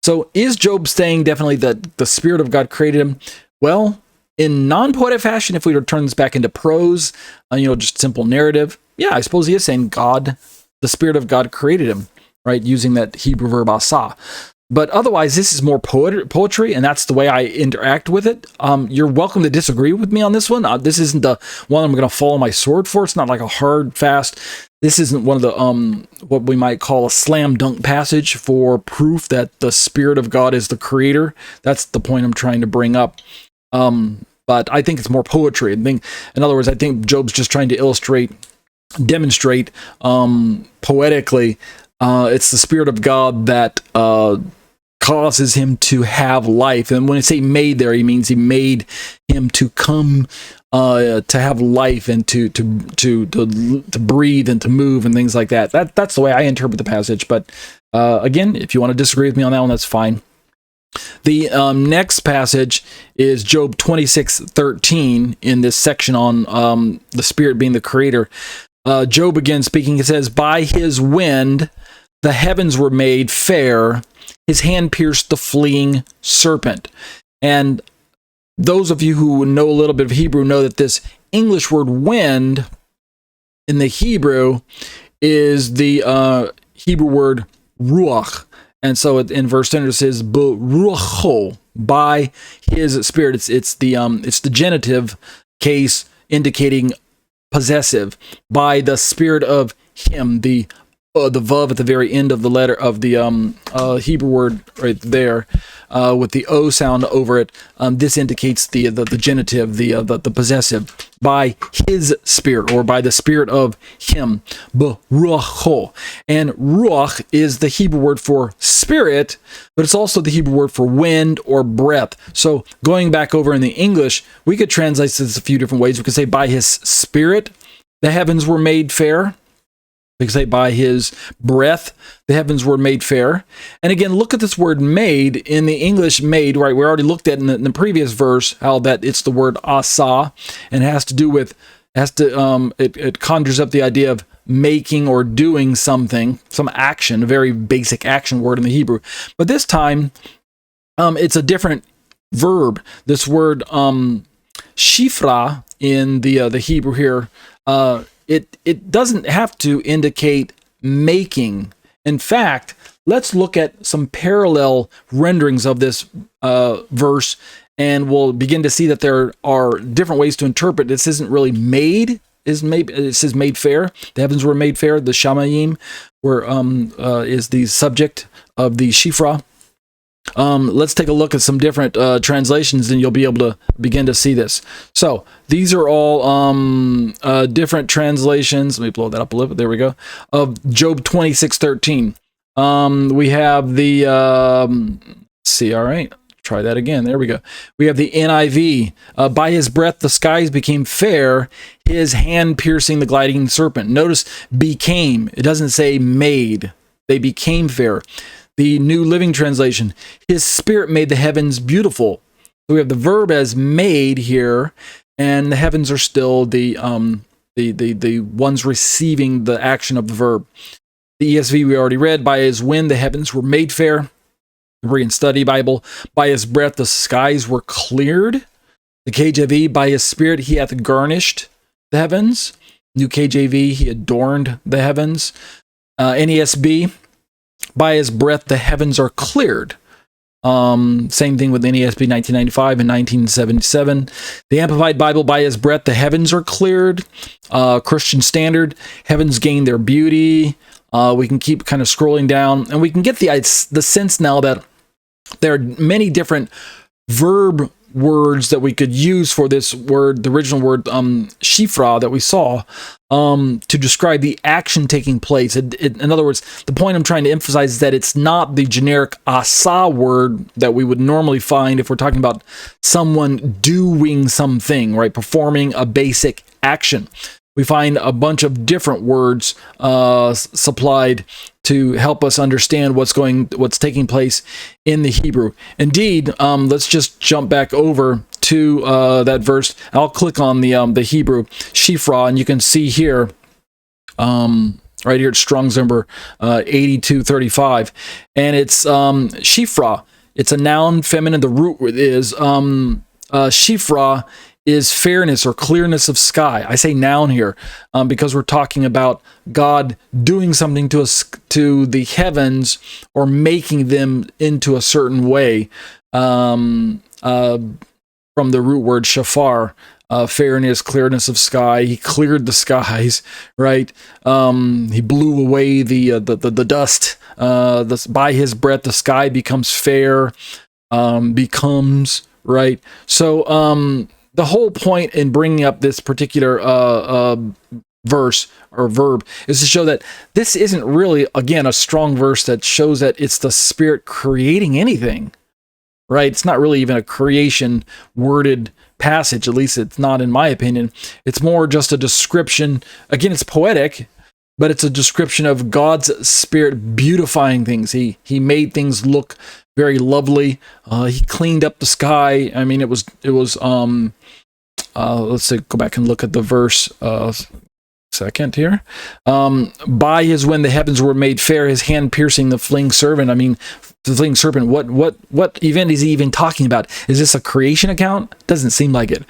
So is Job saying definitely that the Spirit of God created him? Well, in non-poetic fashion, if we were to turn this back into prose, just simple narrative, yeah, I suppose he is saying God, the Spirit of God created him, right? Using that Hebrew verb asa. But otherwise, this is more poetry, and that's the way I interact with it. You're welcome to disagree with me on this one. This isn't the one I'm going to follow my sword for. It's not like a hard, fast. This isn't one of the what we might call a slam dunk passage for proof that the Spirit of God is the creator. That's the point I'm trying to bring up. But I think it's more poetry. In other words, I think Job's just trying to demonstrate poetically. It's the Spirit of God that causes him to have life. And when I say made there, he means he made him to come to have life and to breathe and to move and things like that. That's the way I interpret the passage. But again, if you want to disagree with me on that one, that's fine. The next passage is Job 26:13 in this section on the Spirit being the creator. Job again speaking, it says, "By his wind the heavens were made fair, his hand pierced the fleeing serpent." And those of you who know a little bit of Hebrew know that this English word wind in the Hebrew is the Hebrew word ruach. And so in verse 10 it says, "Ruacho," by his Spirit. It's the genitive case indicating possessive, by the Spirit of him, the vav at the very end of the letter of the Hebrew word right there, with the O sound over it. This indicates the genitive, the possessive, by his Spirit, or by the Spirit of him, b'ruacho. And ruach is the Hebrew word for spirit, but it's also the Hebrew word for wind or breath. So going back over in the English, we could translate this a few different ways. We could say, by his Spirit the heavens were made fair. We could say, by his breath the heavens were made fair. And again, look at this word made in the English. Made, right? We already looked at in the previous verse how that it's the word asa, and it has to do with it conjures up the idea of making or doing something, some action, a very basic action word in the Hebrew. But this time it's a different verb. This word shifra in the Hebrew here, it doesn't have to indicate making. In fact, let's look at some parallel renderings of this verse, and we'll begin to see that there are different ways to interpret. This isn't really made. It says made fair. The heavens were made fair. The shamayim is the subject of the shifra. Let's take a look at some different translations, and you'll be able to begin to see this. So these are all different translations. Let me blow that up a little bit. There we go. Of Job 26:13. We have the all right. Try that again. There we go. We have the NIV. By his breath the skies became fair, his hand piercing the gliding serpent. Notice became. It doesn't say made. They became fair. The New Living Translation, his Spirit made the heavens beautiful. So we have the verb as made here, and the heavens are still the ones receiving the action of the verb. The ESV we already read, by his wind the heavens were made fair. The Read and Study Bible, by his breath the skies were cleared. The KJV, by his Spirit he hath garnished the heavens. New KJV, he adorned the heavens. NESB, by his breath the heavens are cleared. Same thing with NESB 1995 and 1977. The Amplified Bible, by his breath the heavens are cleared. Christian Standard, heavens gain their beauty. We can keep kind of scrolling down, and we can get the sense now that there are many different verb words that we could use for this word, the original word shifra that we saw, to describe the action taking place. In other words, the point I'm trying to emphasize is that it's not the generic asa word that we would normally find if we're talking about someone doing something, right? Performing a basic action. We find a bunch of different words supplied to help us understand what's taking place in the Hebrew. Indeed, let's just jump back over to that verse. I'll click on the Hebrew shifra, and you can see here. right here at Strong's number 8235, and it's Shifra. It's a noun, feminine. The root is Shifra is fairness or clearness of sky. I say noun here because we're talking about God doing something to us, to the heavens, or making them into a certain way. From the root word shafar, fairness, clearness of sky. He cleared the skies, right? He blew away the dust. By his breath, the sky becomes fair, becomes, right? So the whole point in bringing up this particular verse or verb is to show that this isn't really, again, a strong verse that shows that it's the Spirit creating anything. Right? It's not really even a creation worded passage, at least it's not in my opinion. It's more just a description. Again, it's poetic, but it's a description of God's Spirit beautifying things. He made things look very lovely. He cleaned up the sky. I mean, it was let's see, go back and look at the verse second here. By his when the heavens were made fair, his hand piercing the fleeing serpent. I mean, the fleeing serpent, what event is he even talking about? Is this a creation account? Doesn't seem like it.